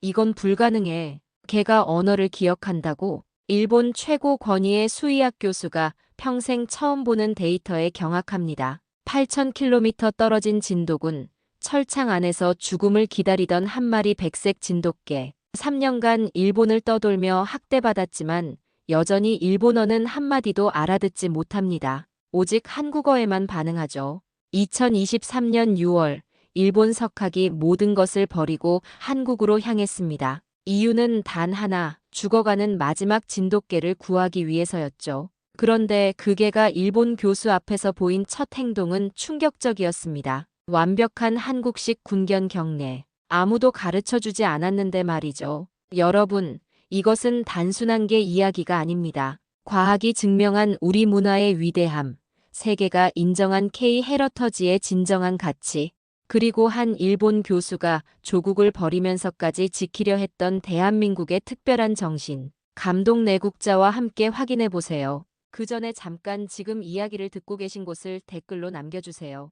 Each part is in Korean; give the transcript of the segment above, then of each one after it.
이건 불가능해. 걔가 언어를 기억한다고? 일본 최고 권위의 수의학 교수가 평생 처음 보는 데이터에 경악합니다. 8,000km 떨어진 진돗군, 철창 안에서 죽음을 기다리던 한 마리 백색 진돗개. 3년간 일본을 떠돌며 학대받았지만 여전히 일본어는 한마디도 알아듣지 못합니다. 오직 한국어에만 반응하죠. 2023년 6월, 일본 석학이 모든 것을 버리고 한국으로 향했습니다. 이유는 단 하나, 죽어가는 마지막 진돗개를 구하기 위해서였죠. 그런데 그 개가 일본 교수 앞에서 보인 첫 행동은 충격적이었습니다. 완벽한 한국식 군견 경례. 아무도 가르쳐주지 않았는데 말이죠. 여러분, 이것은 단순한 게 이야기가 아닙니다. 과학이 증명한 우리 문화의 위대함, 세계가 인정한 K 헤러터지의 진정한 가치, 그리고 한 일본 교수가 조국을 버리면서까지 지키려 했던 대한민국의 특별한 정신. 감동 내국자와 함께 확인해 보세요. 그 전에 잠깐 지금 이야기를 듣고 계신 곳을 댓글로 남겨주세요.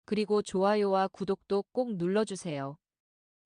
그리고 좋아요와 구독도 꼭 눌러주세요.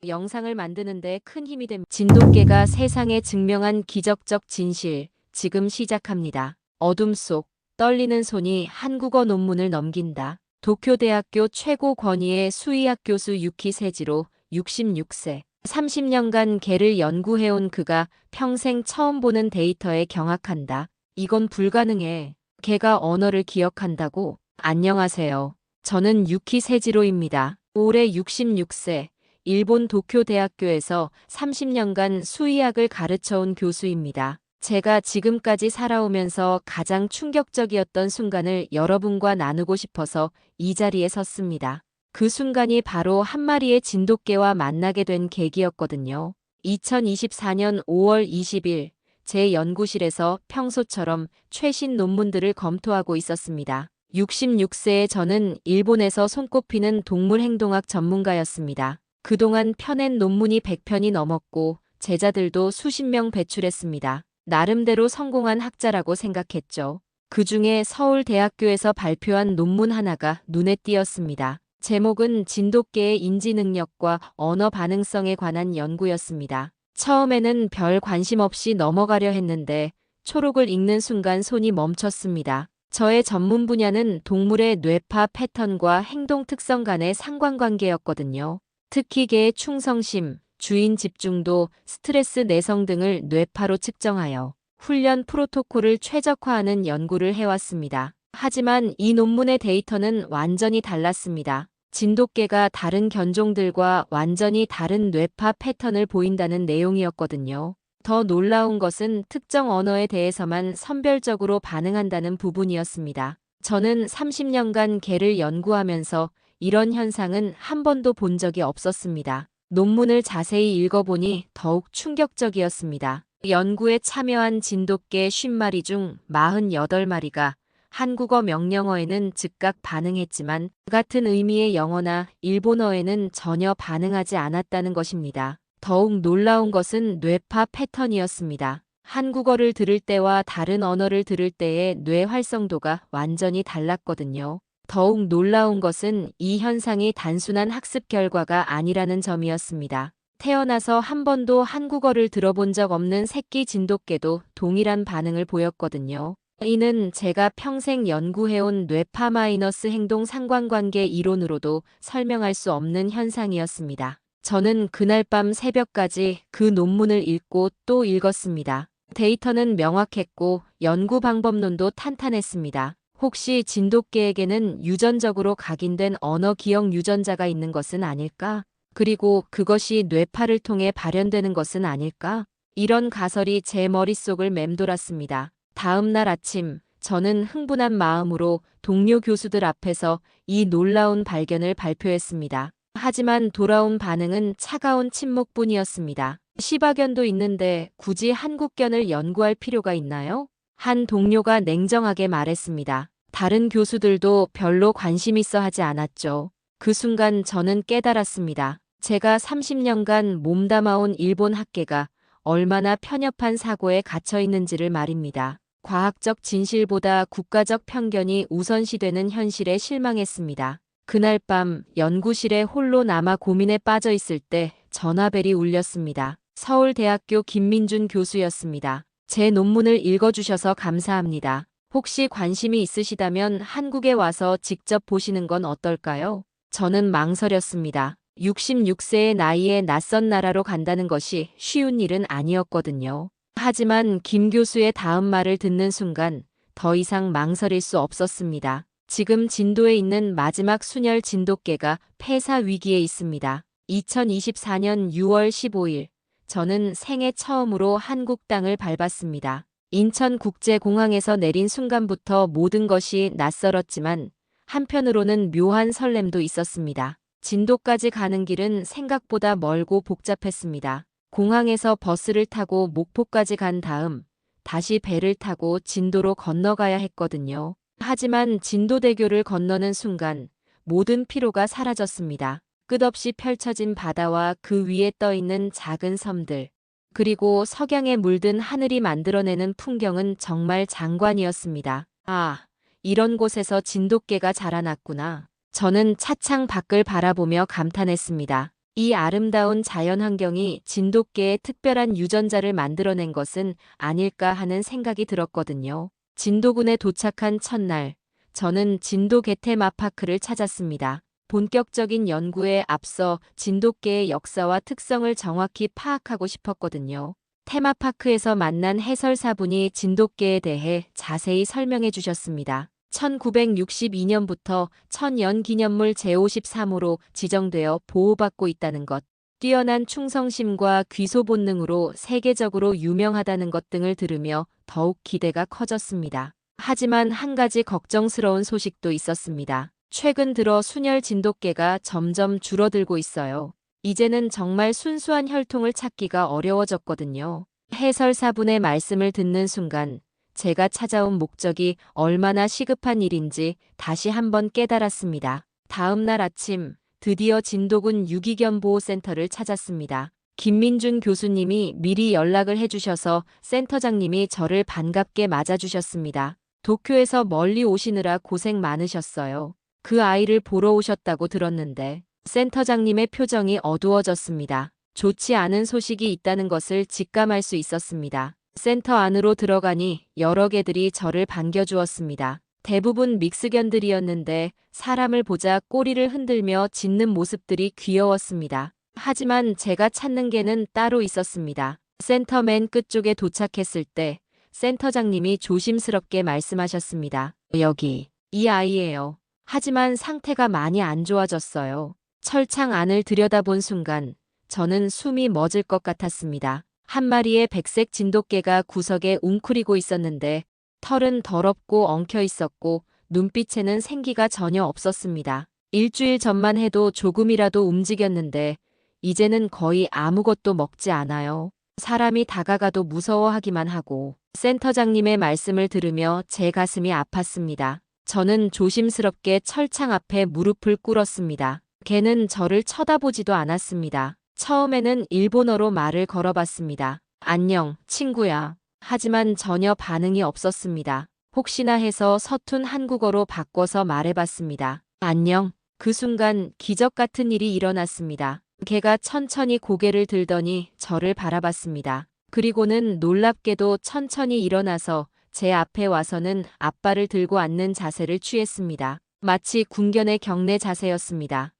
영상을 만드는데 큰 힘이 됩니다. 진돗개가 세상에 증명한 기적적 진실, 지금 시작합니다. 어둠 속 떨리는 손이 한국어 논문을 넘긴다. 도쿄대학교 최고 권위의 수의학 교수 유키 세지로 66세. 30년간 개를 연구해온 그가 평생 처음 보는 데이터에 경악한다. 이건 불가능해. 개가 언어를 기억한다고? 안녕하세요. 저는 유키 세지로입니다. 올해 66세. 일본 도쿄대학교에서 30년간 수의학을 가르쳐온 교수입니다. 제가 지금까지 살아오면서 가장 충격적이었던 순간을 여러분과 나누고 싶어서 이 자리에 섰습니다. 그 순간이 바로 한 마리의 진돗개와 만나게 된 계기였거든요. 2024년 5월 20일, 제 연구실에서 평소처럼 최신 논문들을 검토하고 있었습니다. 66세의 저는 일본에서 손꼽히는 동물행동학 전문가였습니다. 그동안 펴낸 논문이 100편이 넘었고 제자들도 수십 명 배출했습니다. 나름대로 성공한 학자라고 생각했죠. 그중에 서울대학교에서 발표한 논문 하나가 눈에 띄었습니다. 제목은 진돗개의 인지 능력과 언어 반응성에 관한 연구였습니다. 처음에는 별 관심 없이 넘어가려 했는데 초록을 읽는 순간 손이 멈췄습니다. 저의 전문 분야는 동물의 뇌파 패턴과 행동 특성 간의 상관관계였거든요. 특히 개의 충성심, 주인 집중도, 스트레스 내성 등을 뇌파로 측정하여 훈련 프로토콜을 최적화하는 연구를 해왔습니다. 하지만 이 논문의 데이터는 완전히 달랐습니다. 진돗개가 다른 견종들과 완전히 다른 뇌파 패턴을 보인다는 내용이었거든요. 더 놀라운 것은 특정 언어에 대해서만 선별적으로 반응한다는 부분이었습니다. 저는 30년간 개를 연구하면서 이런 현상은 한 번도 본 적이 없었습니다. 논문을 자세히 읽어보니 더욱 충격적이었습니다. 연구에 참여한 진돗개 50마리 중 48마리가 한국어 명령어에는 즉각 반응했지만 같은 의미의 영어나 일본어에는 전혀 반응하지 않았다는 것입니다. 더욱 놀라운 것은 뇌파 패턴이었습니다. 한국어를 들을 때와 다른 언어를 들을 때의 뇌 활성도가 완전히 달랐거든요. 더욱 놀라운 것은 이 현상이 단순한 학습 결과가 아니라는 점이었습니다. 태어나서 한 번도 한국어를 들어본 적 없는 새끼 진돗개도 동일한 반응을 보였거든요. 이는 제가 평생 연구해온 뇌파 마이너스 행동 상관관계 이론으로도 설명할 수 없는 현상이었습니다. 저는 그날 밤 새벽까지 그 논문을 읽고 또 읽었습니다. 데이터는 명확했고 연구 방법론도 탄탄했습니다. 혹시 진돗개에게는 유전적으로 각인된 언어 기억 유전자가 있는 것은 아닐까? 그리고 그것이 뇌파를 통해 발현되는 것은 아닐까? 이런 가설이 제 머릿속을 맴돌았습니다. 다음 날 아침, 저는 흥분한 마음으로 동료 교수들 앞에서 이 놀라운 발견을 발표했습니다. 하지만 돌아온 반응은 차가운 침묵뿐이었습니다. 시바견도 있는데 굳이 한국견을 연구할 필요가 있나요? 한 동료가 냉정하게 말했습니다. 다른 교수들도 별로 관심 있어 하지 않았죠. 그 순간 저는 깨달았습니다. 제가 30년간 몸담아온 일본 학계가 얼마나 편협한 사고에 갇혀 있는지를 말입니다. 과학적 진실보다 국가적 편견이 우선시되는 현실에 실망했습니다. 그날 밤 연구실에 홀로 남아 고민에 빠져 있을 때 전화벨이 울렸습니다. 서울대학교 김민준 교수였습니다. 제 논문을 읽어주셔서 감사합니다. 혹시 관심이 있으시다면 한국에 와서 직접 보시는 건 어떨까요? 저는 망설였습니다. 66세의 나이에 낯선 나라로 간다는 것이 쉬운 일은 아니었거든요. 하지만 김 교수의 다음 말을 듣는 순간 더 이상 망설일 수 없었습니다. 지금 진도에 있는 마지막 순혈 진돗개가 폐사 위기에 있습니다. 2024년 6월 15일, 저는 생애 처음으로 한국 땅을 밟았습니다. 인천국제공항에서 내린 순간부터 모든 것이 낯설었지만 한편으로는 묘한 설렘도 있었습니다. 진도까지 가는 길은 생각보다 멀고 복잡했습니다. 공항에서 버스를 타고 목포까지 간 다음 다시 배를 타고 진도로 건너가야 했거든요. 하지만 진도대교를 건너는 순간 모든 피로가 사라졌습니다. 끝없이 펼쳐진 바다와 그 위에 떠있는 작은 섬들, 그리고 석양에 물든 하늘이 만들어내는 풍경은 정말 장관이었습니다. 아, 이런 곳에서 진돗개가 자라났구나. 저는 차창 밖을 바라보며 감탄했습니다. 이 아름다운 자연 환경이 진돗개의 특별한 유전자를 만들어낸 것은 아닐까 하는 생각이 들었거든요. 진도군에 도착한 첫날, 저는 진도 개테마파크를 찾았습니다. 본격적인 연구에 앞서 진돗개의 역사와 특성을 정확히 파악하고 싶었거든요. 테마파크에서 만난 해설사분이 진돗개에 대해 자세히 설명해 주셨습니다. 1962년부터 천연기념물 제53호로 지정되어 보호받고 있다는 것, 뛰어난 충성심과 귀소 본능으로 세계적으로 유명하다는 것 등을 들으며 더욱 기대가 커졌습니다. 하지만 한 가지 걱정스러운 소식도 있었습니다. 최근 들어 순혈 진돗개가 점점 줄어들고 있어요. 이제는 정말 순수한 혈통을 찾기가 어려워졌거든요. 해설사분의 말씀을 듣는 순간 제가 찾아온 목적이 얼마나 시급한 일인지 다시 한번 깨달았습니다. 다음 날 아침 드디어 진도군 유기견 보호센터를 찾았습니다. 김민준 교수님이 미리 연락을 해주셔서 센터장님이 저를 반갑게 맞아주셨습니다. 도쿄에서 멀리 오시느라 고생 많으셨어요. 그 아이를 보러 오셨다고 들었는데 센터장님의 표정이 어두워졌습니다. 좋지 않은 소식이 있다는 것을 직감할 수 있었습니다. 센터 안으로 들어가니 여러 개들이 저를 반겨주었습니다. 대부분 믹스견들이었는데 사람을 보자 꼬리를 흔들며 짖는 모습들이 귀여웠습니다. 하지만 제가 찾는 개는 따로 있었습니다. 센터 맨 끝쪽에 도착했을 때 센터장님이 조심스럽게 말씀하셨습니다. 여기, 이 아이예요. 하지만 상태가 많이 안 좋아졌어요. 철창 안을 들여다본 순간 저는 숨이 멎을 것 같았습니다. 한 마리의 백색 진돗개가 구석에 웅크리고 있었는데 털은 더럽고 엉켜 있었고 눈빛에는 생기가 전혀 없었습니다. 일주일 전만 해도 조금이라도 움직였는데 이제는 거의 아무것도 먹지 않아요. 사람이 다가가도 무서워하기만 하고 센터장님의 말씀을 들으며 제 가슴이 아팠습니다. 저는 조심스럽게 철창 앞에 무릎을 꿇었습니다. 개는 저를 쳐다보지도 않았습니다. 처음에는 일본어로 말을 걸어봤습니다. 안녕, 친구야. 하지만 전혀 반응이 없었습니다. 혹시나 해서 서툰 한국어로 바꿔서 말해봤습니다. 안녕. 그 순간 기적 같은 일이 일어났습니다. 개가 천천히 고개를 들더니 저를 바라봤습니다. 그리고는 놀랍게도 천천히 일어나서 제 앞에 와서는 앞발을 들고 앉는 자세를 취했습니다. 마치 군견의 경내 자세였습니다.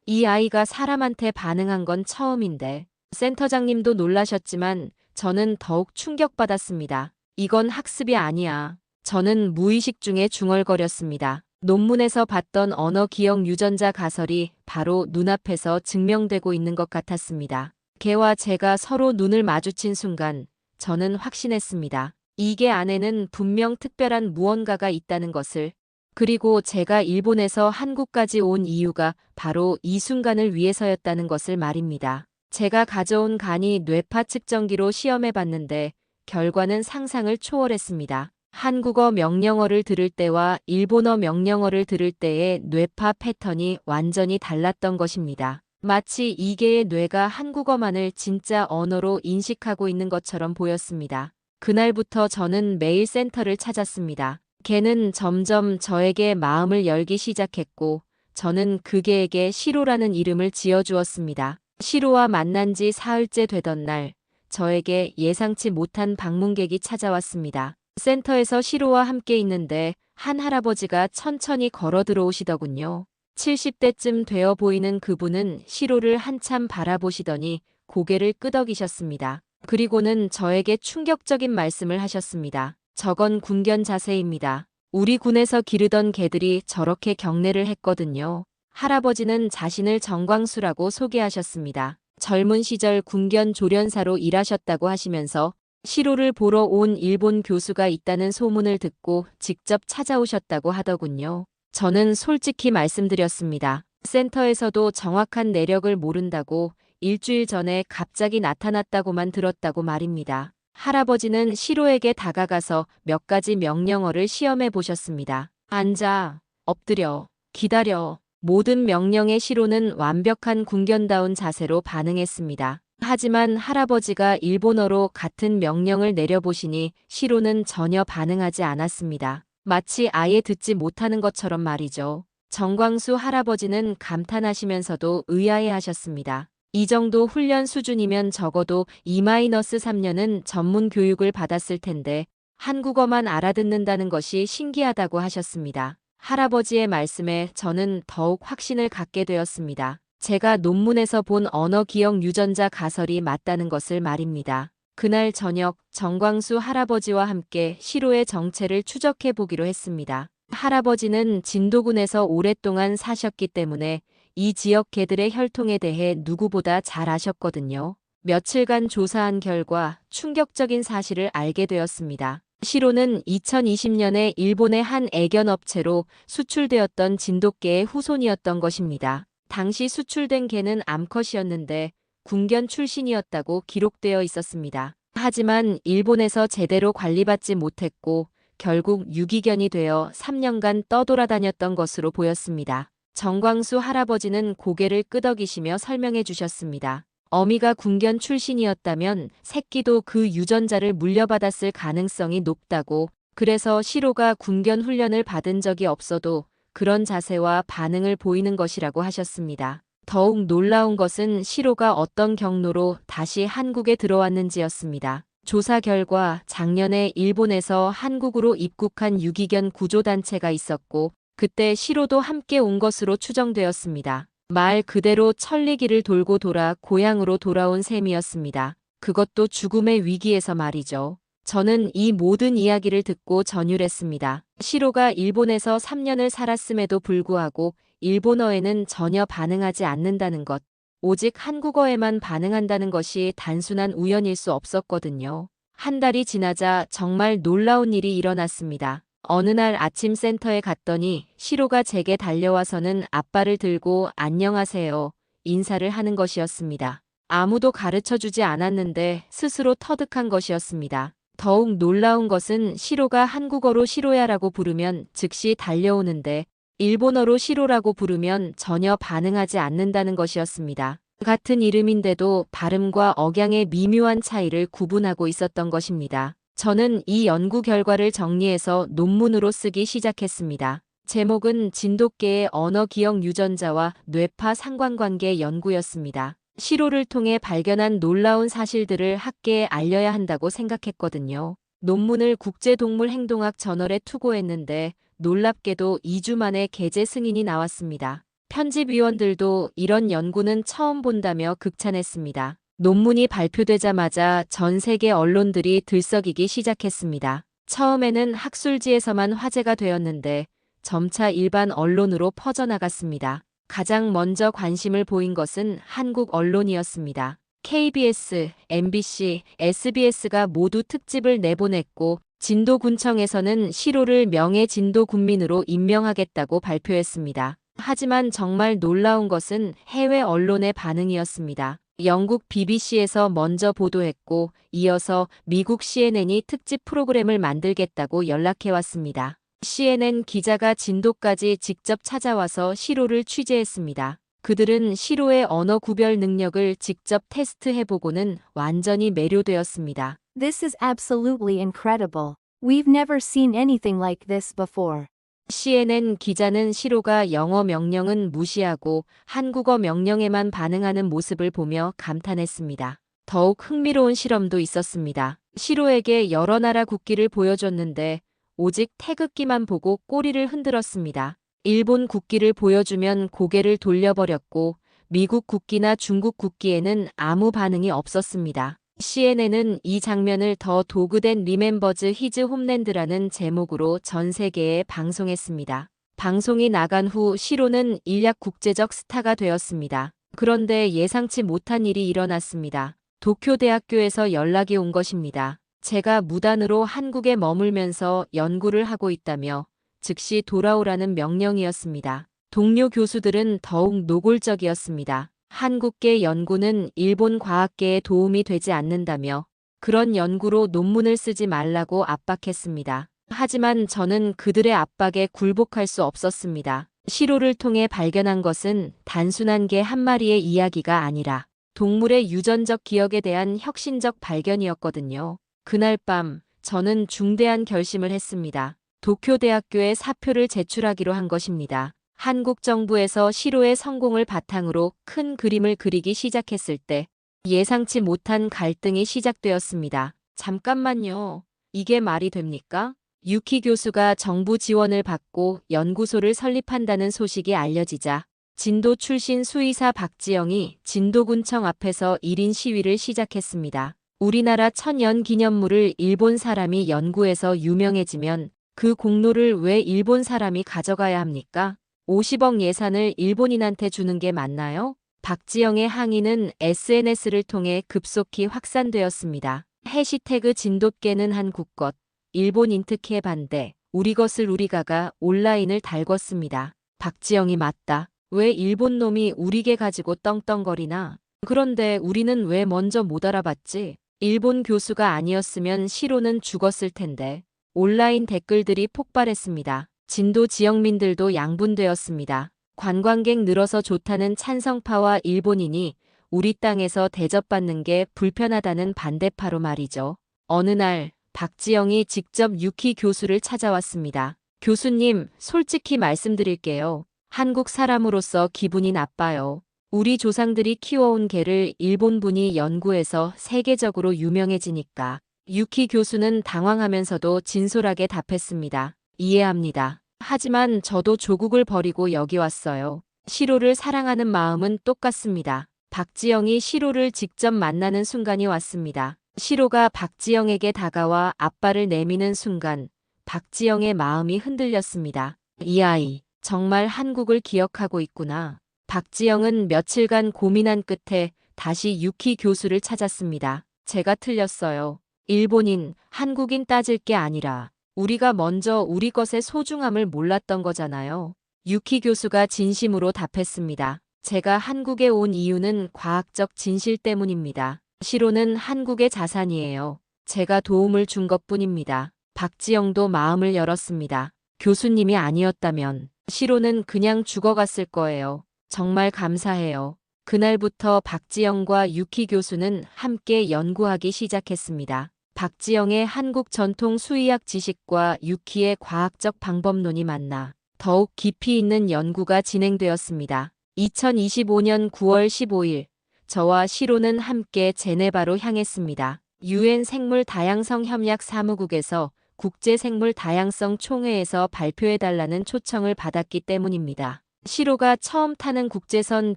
이 아이가 사람한테 반응한 건 처음인데. 센터장님도 놀라셨지만 저는 더욱 충격받았습니다. 이건 학습이 아니야. 저는 무의식 중에 중얼거렸습니다. 논문에서 봤던 언어 기억 유전자 가설이 바로 눈앞에서 증명되고 있는 것 같았습니다. 개와 제가 서로 눈을 마주친 순간 저는 확신했습니다. 이 개 안에는 분명 특별한 무언가가 있다는 것을. 그리고 제가 일본에서 한국까지 온 이유가 바로 이 순간을 위해서였다는 것을 말입니다. 제가 가져온 간이 뇌파 측정기로 시험해봤는데 결과는 상상을 초월했습니다. 한국어 명령어를 들을 때와 일본어 명령어를 들을 때의 뇌파 패턴이 완전히 달랐던 것입니다. 마치 이 개의 뇌가 한국어만을 진짜 언어로 인식하고 있는 것처럼 보였습니다. 그날부터 저는 매일 센터를 찾았습니다. 개는 점점 저에게 마음을 열기 시작했고 저는 그 개에게 시로라는 이름을 지어주었습니다. 시로와 만난 지 사흘째 되던 날, 저에게 예상치 못한 방문객이 찾아왔습니다. 센터에서 시로와 함께 있는데 한 할아버지가 천천히 걸어 들어오시더군요. 70대쯤 되어 보이는 그분은 시로를 한참 바라보시더니 고개를 끄덕이셨습니다. 그리고는 저에게 충격적인 말씀을 하셨습니다. 저건 군견 자세입니다. 우리 군에서 기르던 개들이 저렇게 경례를 했거든요. 할아버지는 자신을 정광수라고 소개하셨습니다. 젊은 시절 군견 조련사로 일하셨다고 하시면서 시로를 보러 온 일본 교수가 있다는 소문을 듣고 직접 찾아오셨다고 하더군요. 저는 솔직히 말씀드렸습니다. 센터에서도 정확한 내력을 모른다고 일주일 전에 갑자기 나타났다고만 들었다고 말입니다. 할아버지는 시로에게 다가가서 몇 가지 명령어를 시험해 보셨습니다. 앉아, 엎드려, 기다려. 모든 명령에 시로는 완벽한 군견다운 자세로 반응했습니다. 하지만 할아버지가 일본어로 같은 명령을 내려보시니 시로는 전혀 반응하지 않았습니다. 마치 아예 듣지 못하는 것처럼 말이죠. 정광수 할아버지는 감탄하시면서도 의아해하셨습니다. 이 정도 훈련 수준이면 적어도 2-3년은 전문 교육을 받았을 텐데 한국어만 알아듣는다는 것이 신기하다고 하셨습니다. 할아버지의 말씀에 저는 더욱 확신을 갖게 되었습니다. 제가 논문에서 본 언어 기억 유전자 가설이 맞다는 것을 말입니다. 그날 저녁 정광수 할아버지와 함께 시로의 정체를 추적해 보기로 했습니다. 할아버지는 진도군에서 오랫동안 사셨기 때문에 이 지역 개들의 혈통에 대해 누구보다 잘 아셨거든요. 며칠간 조사한 결과 충격적인 사실을 알게 되었습니다. 시로는 2020년에 일본의 한 애견 업체로 수출되었던 진돗개의 후손이었던 것입니다. 당시 수출된 개는 암컷이었는데 군견 출신이었다고 기록되어 있었습니다. 하지만 일본에서 제대로 관리받지 못했고 결국 유기견이 되어 3년간 떠돌아다녔던 것으로 보였습니다. 정광수 할아버지는 고개를 끄덕이시며 설명해 주셨습니다. 어미가 군견 출신이었다면 새끼도 그 유전자를 물려받았을 가능성이 높다고, 그래서 시로가 군견 훈련을 받은 적이 없어도 그런 자세와 반응을 보이는 것이라고 하셨습니다. 더욱 놀라운 것은 시로가 어떤 경로로 다시 한국에 들어왔는지였습니다. 조사 결과 작년에 일본에서 한국으로 입국한 유기견 구조단체가 있었고 그때 시로도 함께 온 것으로 추정되었습니다. 말 그대로 천리길을 돌고 돌아 고향으로 돌아온 셈이었습니다. 그것도 죽음의 위기에서 말이죠. 저는 이 모든 이야기를 듣고 전율했습니다. 시로가 일본에서 3년을 살았음에도 불구하고 일본어에는 전혀 반응하지 않는다는 것, 오직 한국어에만 반응한다는 것이 단순한 우연일 수 없었거든요. 한 달이 지나자 정말 놀라운 일이 일어났습니다. 어느 날 아침 센터에 갔더니 시로가 제게 달려와서는 앞발을 들고 안녕하세요 인사를 하는 것이었습니다. 아무도 가르쳐주지 않았는데 스스로 터득한 것이었습니다. 더욱 놀라운 것은 시로가 한국어로 시로야라고 부르면 즉시 달려오는데 일본어로 시로라고 부르면 전혀 반응하지 않는다는 것이었습니다. 같은 이름인데도 발음과 억양의 미묘한 차이를 구분하고 있었던 것입니다. 저는 이 연구 결과를 정리해서 논문으로 쓰기 시작했습니다. 제목은 진돗개의 언어 기억 유전자와 뇌파 상관관계 연구였습니다. 시로를 통해 발견한 놀라운 사실들을 학계에 알려야 한다고 생각했거든요. 논문을 국제동물행동학 저널에 투고했는데 놀랍게도 2주 만에 게재 승인이 나왔습니다. 편집위원들도 이런 연구는 처음 본다며 극찬했습니다. 논문이 발표되자마자 전 세계 언론들이 들썩이기 시작했습니다. 처음에는 학술지에서만 화제가 되었는데 점차 일반 언론으로 퍼져나갔습니다. 가장 먼저 관심을 보인 것은 한국 언론이었습니다. KBS, MBC, SBS가 모두 특집을 내보냈고 진도군청에서는 시로를 명예 진도군민으로 임명하겠다고 발표했습니다. 하지만 정말 놀라운 것은 해외 언론의 반응이었습니다. 영국 BBC에서 먼저 보도했고 이어서 미국 CNN이 특집 프로그램을 만들겠다고 연락해왔습니다. CNN 기자가 진도까지 직접 찾아와서 시로를 취재했습니다. 그들은 시로의 언어 구별 능력을 직접 테스트해보고는 완전히 매료되었습니다. This is absolutely incredible. We've never seen anything like this before. CNN 기자는 시로가 영어 명령은 무시하고 한국어 명령에만 반응하는 모습을 보며 감탄했습니다. 더욱 흥미로운 실험도 있었습니다. 시로에게 여러 나라 국기를 보여줬는데 오직 태극기만 보고 꼬리를 흔들었습니다. 일본 국기를 보여주면 고개를 돌려버렸고 미국 국기나 중국 국기에는 아무 반응이 없었습니다. CNN은 이 장면을 더 도그댄 리멤버즈 히즈 홈랜드라는 제목으로 전 세계에 방송했습니다. 방송이 나간 후 시로는 일약 국제적 스타가 되었습니다. 그런데 예상치 못한 일이 일어났습니다. 도쿄대학교에서 연락이 온 것입니다. 제가 무단으로 한국에 머물면서 연구를 하고 있다며 즉시 돌아오라는 명령이었습니다. 동료 교수들은 더욱 노골적이었습니다. 한국계 연구는 일본 과학계에 도움이 되지 않는다며 그런 연구로 논문을 쓰지 말라고 압박했습니다. 하지만 저는 그들의 압박에 굴복할 수 없었습니다. 시로를 통해 발견한 것은 단순한 개 한 마리의 이야기가 아니라 동물의 유전적 기억에 대한 혁신적 발견이었거든요. 그날 밤 저는 중대한 결심을 했습니다. 도쿄대학교에 사표를 제출하기로 한 것입니다. 한국 정부에서 시로의 성공을 바탕으로 큰 그림을 그리기 시작했을 때 예상치 못한 갈등이 시작되었습니다. 잠깐만요. 이게 말이 됩니까? 유키 교수가 정부 지원을 받고 연구소를 설립한다는 소식이 알려지자 진도 출신 수의사 박지영이 진도군청 앞에서 1인 시위를 시작했습니다. 우리나라 천연 기념물을 일본 사람이 연구해서 유명해지면 그 공로를 왜 일본 사람이 가져가야 합니까? 50억 예산을 일본인한테 주는 게 맞나요? 박지영의 항의는 SNS를 통해 급속히 확산되었습니다. 해시태그 진돗개는 한국 것, 일본 인특해 반대, 우리 것을 우리가가 온라인을 달궜습니다. 박지영이 맞다. 왜 일본 놈이 우리 개 가지고 떵떵거리나? 그런데 우리는 왜 먼저 못 알아봤지? 일본 교수가 아니었으면 시로는 죽었을 텐데. 온라인 댓글들이 폭발했습니다. 진도 지역민들도 양분되었습니다. 관광객 늘어서 좋다는 찬성파와 일본인이 우리 땅에서 대접받는 게 불편하다는 반대파로 말이죠. 어느 날 박지영이 직접 유키 교수를 찾아왔습니다. 교수님, 솔직히 말씀드릴게요. 한국 사람으로서 기분이 나빠요. 우리 조상들이 키워온 개를 일본분이 연구해서 세계적으로 유명해지니까. 유키 교수는 당황하면서도 진솔하게 답했습니다. 이해합니다. 하지만 저도 조국을 버리고 여기 왔어요. 시로를 사랑하는 마음은 똑같습니다. 박지영이 시로를 직접 만나는 순간이 왔습니다. 시로가 박지영에게 다가와 앞발을 내미는 순간 박지영의 마음이 흔들렸습니다. 이 아이, 정말 한국을 기억하고 있구나. 박지영은 며칠간 고민한 끝에 다시 유키 교수를 찾았습니다. 제가 틀렸어요. 일본인, 한국인 따질 게 아니라 우리가 먼저 우리 것의 소중함을 몰랐던 거잖아요. 유키 교수가 진심으로 답했습니다. 제가 한국에 온 이유는 과학적 진실 때문입니다. 시로는 한국의 자산이에요. 제가 도움을 준 것뿐입니다. 박지영도 마음을 열었습니다. 교수님이 아니었다면 시로는 그냥 죽어갔을 거예요. 정말 감사해요. 그날부터 박지영과 유키 교수는 함께 연구하기 시작했습니다. 박지영의 한국 전통 수의학 지식과 유키의 과학적 방법론이 만나 더욱 깊이 있는 연구가 진행되었습니다. 2025년 9월 15일, 저와 시로는 함께 제네바로 향했습니다. UN 생물 다양성 협약 사무국에서 국제 생물 다양성 총회에서 발표해달라는 초청을 받았기 때문입니다. 시로가 처음 타는 국제선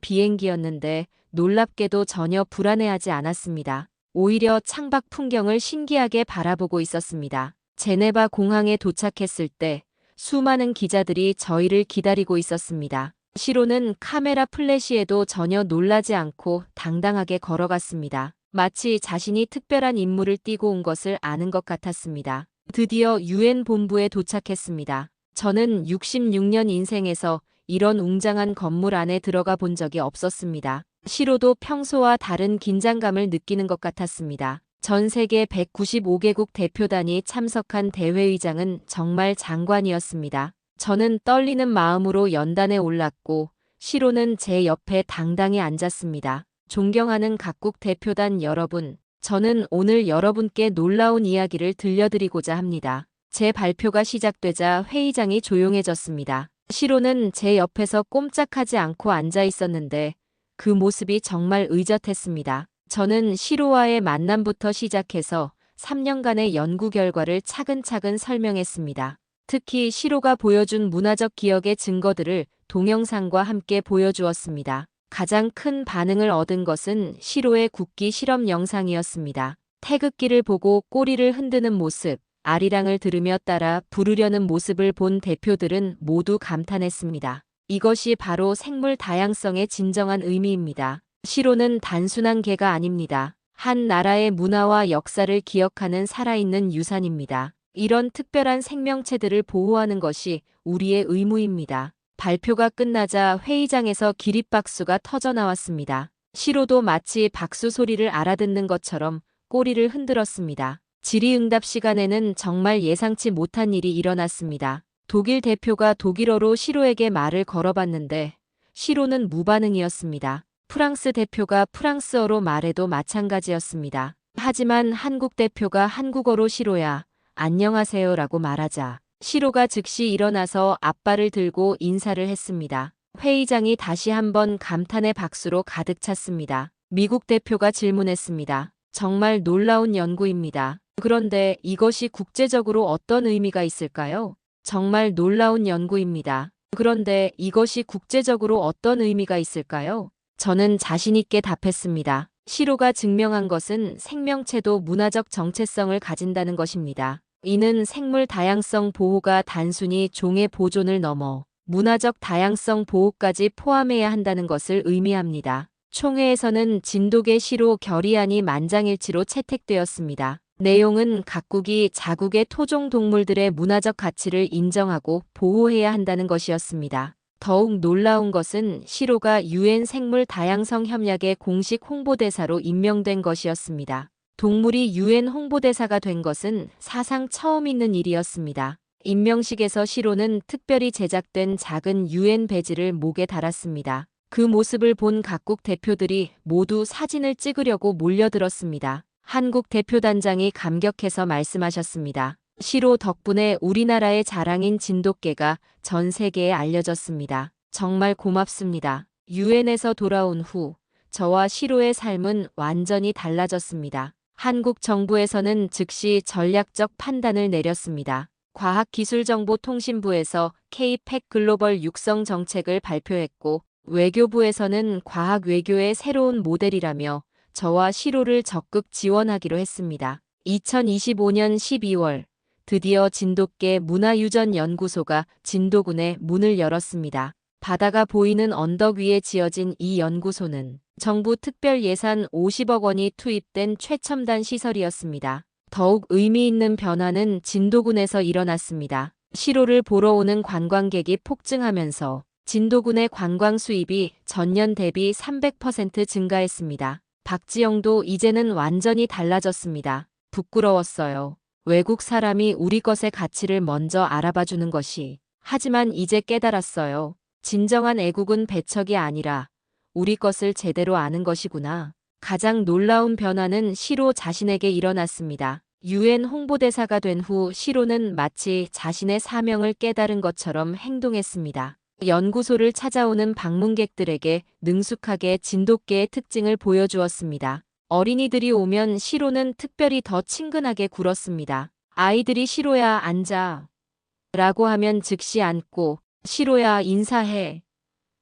비행기였는데 놀랍게도 전혀 불안해하지 않았습니다. 오히려 창밖 풍경을 신기하게 바라보고 있었습니다. 제네바 공항에 도착했을 때 수많은 기자들이 저희를 기다리고 있었습니다. 시로는 카메라 플래시에도 전혀 놀라지 않고 당당하게 걸어갔습니다. 마치 자신이 특별한 임무를 띠고 온 것을 아는 것 같았습니다. 드디어 UN 본부에 도착했습니다. 저는 66년 인생에서 이런 웅장한 건물 안에 들어가 본 적이 없었습니다. 시로도 평소와 다른 긴장감을 느끼는 것 같았습니다. 전 세계 195개국 대표단이 참석한 대회의장은 정말 장관이었습니다. 저는 떨리는 마음으로 연단에 올랐고 시로는 제 옆에 당당히 앉았습니다. 존경하는 각국 대표단 여러분, 저는 오늘 여러분께 놀라운 이야기를 들려드리고자 합니다. 제 발표가 시작되자 회의장이 조용해졌습니다. 시로는 제 옆에서 꼼짝하지 않고 앉아 있었는데 그 모습이 정말 의젓했습니다. 저는 시로와의 만남부터 시작해서 3년간의 연구 결과를 차근차근 설명했습니다. 특히 시로가 보여준 문화적 기억의 증거들을 동영상과 함께 보여주었습니다. 가장 큰 반응을 얻은 것은 시로의 국기 실험 영상이었습니다. 태극기를 보고 꼬리를 흔드는 모습, 아리랑을 들으며 따라 부르려는 모습을 본 대표들은 모두 감탄했습니다. 이것이 바로 생물 다양성의 진정한 의미입니다. 시로는 단순한 개가 아닙니다. 한 나라의 문화와 역사를 기억하는 살아있는 유산입니다. 이런 특별한 생명체들을 보호하는 것이 우리의 의무입니다. 발표가 끝나자 회의장에서 기립박수가 터져 나왔습니다. 시로도 마치 박수 소리를 알아듣는 것처럼 꼬리를 흔들었습니다. 질의응답 시간에는 정말 예상치 못한 일이 일어났습니다. 독일 대표가 독일어로 시로에게 말을 걸어봤는데 시로는 무반응이었습니다. 프랑스 대표가 프랑스어로 말해도 마찬가지였습니다. 하지만 한국 대표가 한국어로 시로야, 안녕하세요라고 말하자 시로가 즉시 일어나서 앞발을 들고 인사를 했습니다. 회의장이 다시 한번 감탄의 박수로 가득 찼습니다. 미국 대표가 질문했습니다. 정말 놀라운 연구입니다. 그런데 이것이 국제적으로 어떤 의미가 있을까요? 정말 놀라운 연구입니다. 그런데 이것이 국제적으로 어떤 의미가 있을까요? 저는 자신있게 답했습니다. 시로가 증명한 것은 생명체도 문화적 정체성을 가진다는 것입니다. 이는 생물 다양성 보호가 단순히 종의 보존을 넘어 문화적 다양성 보호까지 포함해야 한다는 것을 의미합니다. 총회에서는 진돗개 시로 결의안이 만장일치로 채택되었습니다. 내용은 각국이 자국의 토종 동물들의 문화적 가치를 인정하고 보호해야 한다는 것이었습니다. 더욱 놀라운 것은 시로가 유엔 생물 다양성 협약의 공식 홍보대사로 임명된 것이었습니다. 동물이 유엔 홍보대사가 된 것은 사상 처음 있는 일이었습니다. 임명식에서 시로는 특별히 제작된 작은 유엔 배지를 목에 달았습니다. 그 모습을 본 각국 대표들이 모두 사진을 찍으려고 몰려들었습니다. 한국 대표단장이 감격해서 말씀하셨습니다. 시로 덕분에 우리나라의 자랑인 진돗개가 전 세계에 알려졌습니다. 정말 고맙습니다. 유엔에서 돌아온 후 저와 시로의 삶은 완전히 달라졌습니다. 한국 정부에서는 즉시 전략적 판단을 내렸습니다. 과학기술정보통신부에서 K-팩 글로벌 육성 정책을 발표했고 외교부에서는 과학 외교의 새로운 모델이라며 저와 시로를 적극 지원하기로 했습니다. 2025년 12월 드디어 진돗개 문화유전연구소가 진도군에 문을 열었습니다. 바다가 보이는 언덕 위에 지어진 이 연구소는 정부 특별 예산 50억 원이 투입된 최첨단 시설이었습니다. 더욱 의미 있는 변화는 진도군에서 일어났습니다. 시로를 보러 오는 관광객이 폭증하면서 진도군의 관광 수입이 전년 대비 300% 증가했습니다. 박지영도 이제는 완전히 달라졌습니다. 부끄러웠어요. 외국 사람이 우리 것의 가치를 먼저 알아봐주는 것이. 하지만 이제 깨달았어요. 진정한 애국은 배척이 아니라 우리 것을 제대로 아는 것이구나. 가장 놀라운 변화는 시로 자신에게 일어났습니다. 유엔 홍보대사가 된 후 시로는 마치 자신의 사명을 깨달은 것처럼 행동했습니다. 연구소를 찾아오는 방문객들에게 능숙하게 진돗개의 특징을 보여주었습니다. 어린이들이 오면 시로는 특별히 더 친근하게 굴었습니다. 아이들이 시로야 앉아 라고 하면 즉시 앉고 시로야 인사해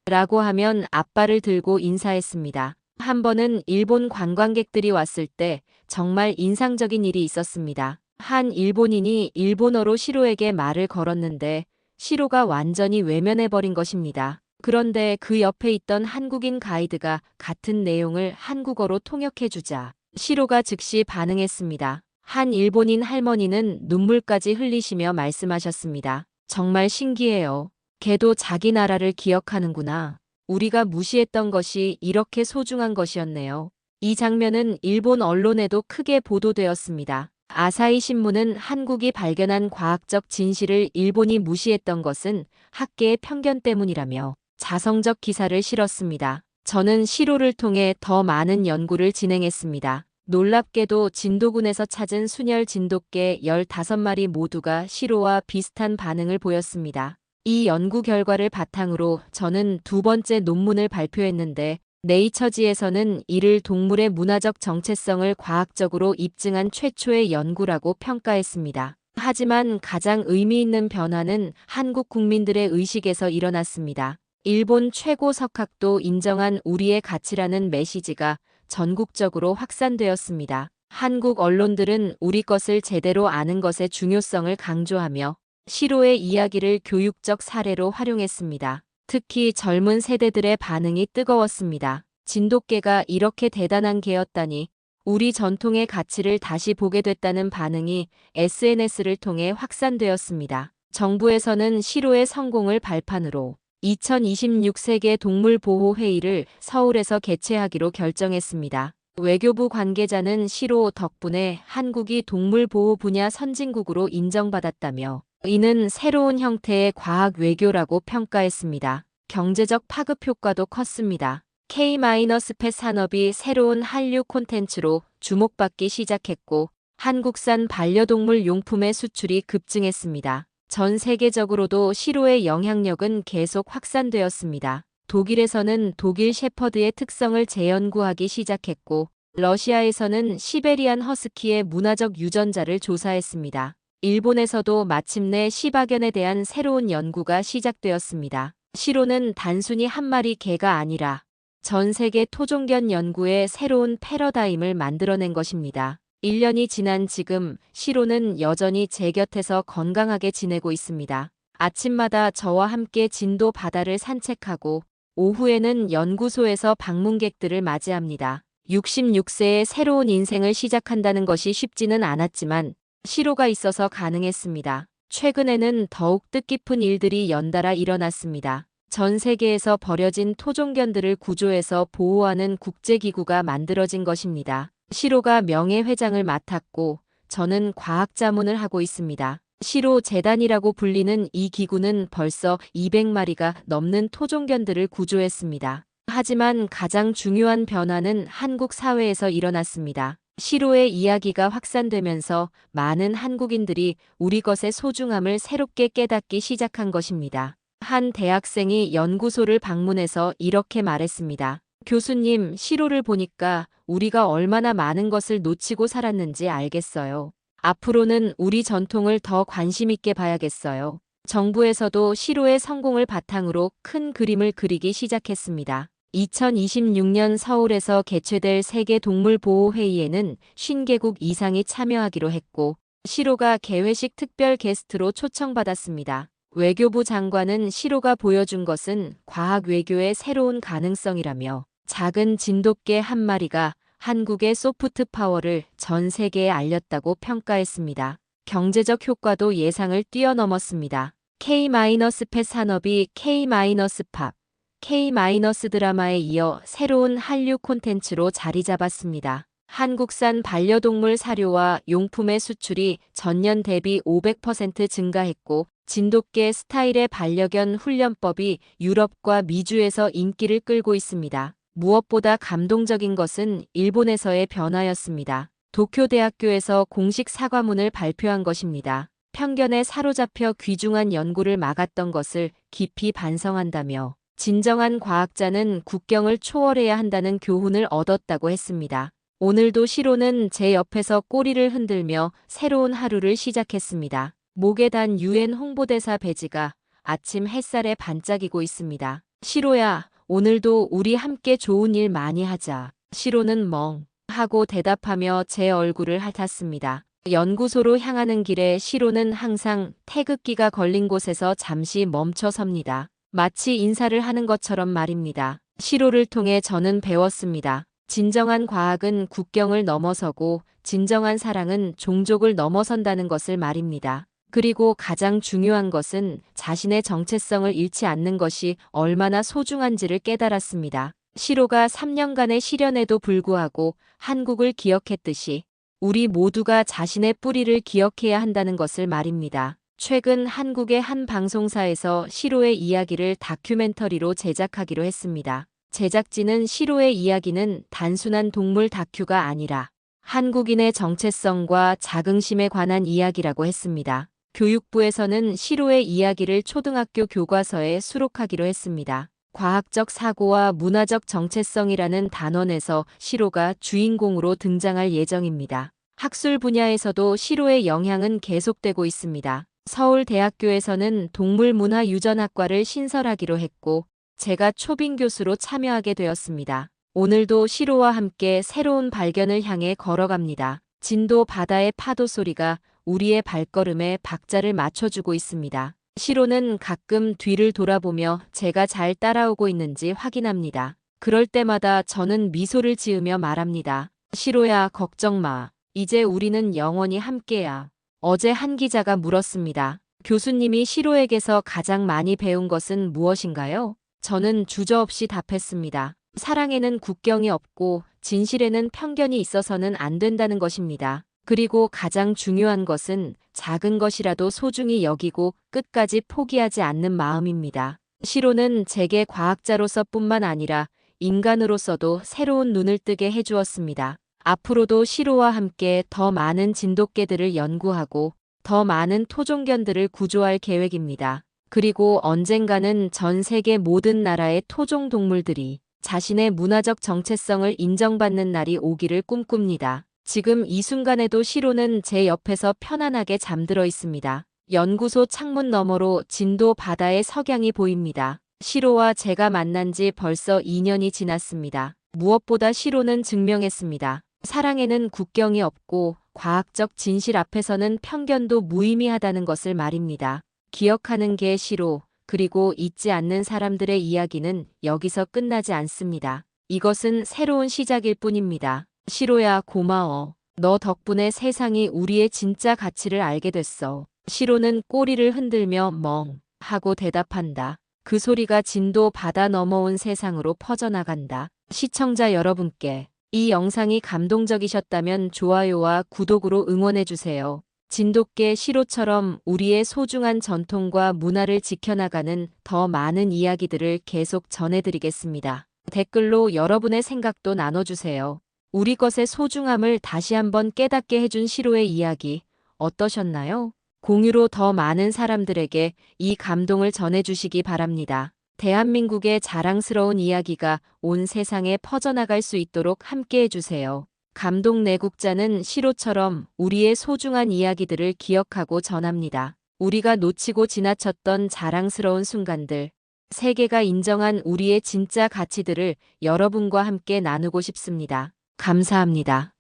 라고 하면 앞발을 들고 인사했습니다. 한 번은 일본 관광객들이 왔을 때 정말 인상적인 일이 있었습니다. 한 일본인이 일본어로 시로에게 말을 걸었는데 시로가 완전히 외면해버린 것입니다. 그런데 그 옆에 있던 한국인 가이드가 같은 내용을 한국어로 통역해주자 시로가 즉시 반응했습니다. 한 일본인 할머니는 눈물까지 흘리시며 말씀하셨습니다. 정말 신기해요. 걔도 자기 나라를 기억하는구나. 우리가 무시했던 것이 이렇게 소중한 것이었네요. 이 장면은 일본 언론에도 크게 보도되었습니다. 아사히 신문은 한국이 발견한 과학적 진실을 일본이 무시했던 것은 학계의 편견 때문이라며 자성적 기사를 실었습니다. 저는 시로를 통해 더 많은 연구를 진행했습니다. 놀랍게도 진도군에서 찾은 순혈 진돗개 15마리 모두가 시로와 비슷한 반응을 보였습니다. 이 연구 결과를 바탕으로 저는 두 번째 논문을 발표했는데 네이처지에서는 이를 동물의 문화적 정체성을 과학적으로 입증한 최초의 연구라고 평가했습니다. 하지만 가장 의미 있는 변화는 한국 국민들의 의식에서 일어났습니다. 일본 최고 석학도 인정한 우리의 가치라는 메시지가 전국적으로 확산되었습니다. 한국 언론들은 우리 것을 제대로 아는 것의 중요성을 강조하며 시로의 이야기를 교육적 사례로 활용했습니다. 특히 젊은 세대들의 반응이 뜨거웠습니다. 진돗개가 이렇게 대단한 개였다니, 우리 전통의 가치를 다시 보게 됐다는 반응이 SNS를 통해 확산되었습니다. 정부에서는 시로의 성공을 발판으로 2026 세계 동물보호회의를 서울에서 개최하기로 결정했습니다. 외교부 관계자는 시로 덕분에 한국이 동물보호 분야 선진국으로 인정받았다며 이는 새로운 형태의 과학 외교라고 평가했습니다. 경제적 파급 효과도 컸습니다. K-펫 산업이 새로운 한류 콘텐츠로 주목받기 시작했고 한국산 반려동물 용품의 수출이 급증했습니다. 전 세계적으로도 시로의 영향력은 계속 확산되었습니다. 독일에서는 독일 셰퍼드의 특성을 재연구하기 시작했고 러시아에서는 시베리안 허스키의 문화적 유전자를 조사했습니다. 일본에서도 마침내 시바견에 대한 새로운 연구가 시작되었습니다. 시로는 단순히 한 마리 개가 아니라 전 세계 토종견 연구의 새로운 패러다임을 만들어낸 것입니다. 1년이 지난 지금 시로는 여전히 제 곁에서 건강하게 지내고 있습니다. 아침마다 저와 함께 진도 바다를 산책하고 오후에는 연구소에서 방문객들을 맞이합니다. 66세의 새로운 인생을 시작한다는 것이 쉽지는 않았지만 시로가 있어서 가능했습니다. 최근에는 더욱 뜻깊은 일들이 연달아 일어났습니다. 전 세계에서 버려진 토종견들을 구조해서 보호하는 국제기구가 만들어진 것입니다. 시로가 명예회장을 맡았고 저는 과학자문을 하고 있습니다. 시로 재단이라고 불리는 이 기구는 벌써 200마리가 넘는 토종견들을 구조했습니다. 하지만 가장 중요한 변화는 한국 사회에서 일어났습니다. 시로의 이야기가 확산되면서 많은 한국인들이 우리 것의 소중함을 새롭게 깨닫기 시작한 것입니다. 한 대학생이 연구소를 방문해서 이렇게 말했습니다. 교수님, 시로를 보니까 우리가 얼마나 많은 것을 놓치고 살았는지 알겠어요. 앞으로는 우리 전통을 더 관심 있게 봐야겠어요. 정부에서도 시로의 성공을 바탕으로 큰 그림을 그리기 시작했습니다. 2026년 서울에서 개최될 세계 동물보호회의에는 50개국 이상이 참여하기로 했고 시로가 개회식 특별 게스트로 초청받았습니다. 외교부 장관은 시로가 보여준 것은 과학 외교의 새로운 가능성이라며 작은 진돗개 한 마리가 한국의 소프트 파워를 전 세계에 알렸다고 평가했습니다. 경제적 효과도 예상을 뛰어넘었습니다. K-펫 산업이 K-팝, K-드라마에 이어 새로운 한류 콘텐츠로 자리 잡았습니다. 한국산 반려동물 사료와 용품의 수출이 전년 대비 500% 증가했고 진돗개 스타일의 반려견 훈련법이 유럽과 미주에서 인기를 끌고 있습니다. 무엇보다 감동적인 것은 일본에서의 변화였습니다. 도쿄대학교에서 공식 사과문을 발표한 것입니다. 편견에 사로잡혀 귀중한 연구를 막았던 것을 깊이 반성한다며 진정한 과학자는 국경을 초월해야 한다는 교훈을 얻었다고 했습니다. 오늘도 시로는 제 옆에서 꼬리를 흔들며 새로운 하루를 시작했습니다. 목에 단 UN 홍보대사 배지가 아침 햇살에 반짝이고 있습니다. 시로야, 오늘도 우리 함께 좋은 일 많이 하자. 시로는 멍 하고 대답하며 제 얼굴을 핥았습니다. 연구소로 향하는 길에 시로는 항상 태극기가 걸린 곳에서 잠시 멈춰 섭니다. 마치 인사를 하는 것처럼 말입니다. 시로를 통해 저는 배웠습니다. 진정한 과학은 국경을 넘어서고 진정한 사랑은 종족을 넘어선다는 것을 말입니다. 그리고 가장 중요한 것은 자신의 정체성을 잃지 않는 것이 얼마나 소중한지를 깨달았습니다. 시로가 3년간의 시련에도 불구하고 한국을 기억했듯이 우리 모두가 자신의 뿌리를 기억해야 한다는 것을 말입니다. 최근 한국의 한 방송사에서 시로의 이야기를 다큐멘터리로 제작하기로 했습니다. 제작진은 시로의 이야기는 단순한 동물 다큐가 아니라 한국인의 정체성과 자긍심에 관한 이야기라고 했습니다. 교육부에서는 시로의 이야기를 초등학교 교과서에 수록하기로 했습니다. 과학적 사고와 문화적 정체성이라는 단원에서 시로가 주인공으로 등장할 예정입니다. 학술 분야에서도 시로의 영향은 계속되고 있습니다. 서울대학교에서는 동물문화유전학과를 신설하기로 했고, 제가 초빙 교수로 참여하게 되었습니다. 오늘도 시로와 함께 새로운 발견을 향해 걸어갑니다. 진도 바다의 파도 소리가 우리의 발걸음에 박자를 맞춰주고 있습니다. 시로는 가끔 뒤를 돌아보며 제가 잘 따라오고 있는지 확인합니다. 그럴 때마다 저는 미소를 지으며 말합니다. 시로야, 걱정 마. 이제 우리는 영원히 함께야. 어제 한 기자가 물었습니다. 교수님이 시로에게서 가장 많이 배운 것은 무엇인가요? 저는 주저없이 답했습니다. 사랑에는 국경이 없고 진실에는 편견이 있어서는 안 된다는 것입니다. 그리고 가장 중요한 것은 작은 것이라도 소중히 여기고 끝까지 포기하지 않는 마음입니다. 시로는 제게 과학자로서뿐만 아니라 인간으로서도 새로운 눈을 뜨게 해주었습니다. 앞으로도 시로와 함께 더 많은 진돗개들을 연구하고 더 많은 토종견들을 구조할 계획입니다. 그리고 언젠가는 전 세계 모든 나라의 토종 동물들이 자신의 문화적 정체성을 인정받는 날이 오기를 꿈꿉니다. 지금 이 순간에도 시로는 제 옆에서 편안하게 잠들어 있습니다. 연구소 창문 너머로 진도 바다의 석양이 보입니다. 시로와 제가 만난 지 벌써 2년이 지났습니다. 무엇보다 시로는 증명했습니다. 사랑에는 국경이 없고 과학적 진실 앞에서는 편견도 무의미하다는 것을 말입니다. 기억하는 게 시로, 그리고 잊지 않는 사람들의 이야기는 여기서 끝나지 않습니다. 이것은 새로운 시작일 뿐입니다. 시로야, 고마워. 너 덕분에 세상이 우리의 진짜 가치를 알게 됐어. 시로는 꼬리를 흔들며 멍 하고 대답한다. 그 소리가 진도 바다 넘어온 세상으로 퍼져나간다. 시청자 여러분께 이 영상이 감동적이셨다면 좋아요와 구독으로 응원해주세요. 진돗개 시로처럼 우리의 소중한 전통과 문화를 지켜나가는 더 많은 이야기들을 계속 전해드리겠습니다. 댓글로 여러분의 생각도 나눠주세요. 우리 것의 소중함을 다시 한번 깨닫게 해준 시로의 이야기 어떠셨나요? 공유로 더 많은 사람들에게 이 감동을 전해주시기 바랍니다. 대한민국의 자랑스러운 이야기가 온 세상에 퍼져나갈 수 있도록 함께해주세요. 감동 내국자는 시로처럼 우리의 소중한 이야기들을 기억하고 전합니다. 우리가 놓치고 지나쳤던 자랑스러운 순간들, 세계가 인정한 우리의 진짜 가치들을 여러분과 함께 나누고 싶습니다. 감사합니다.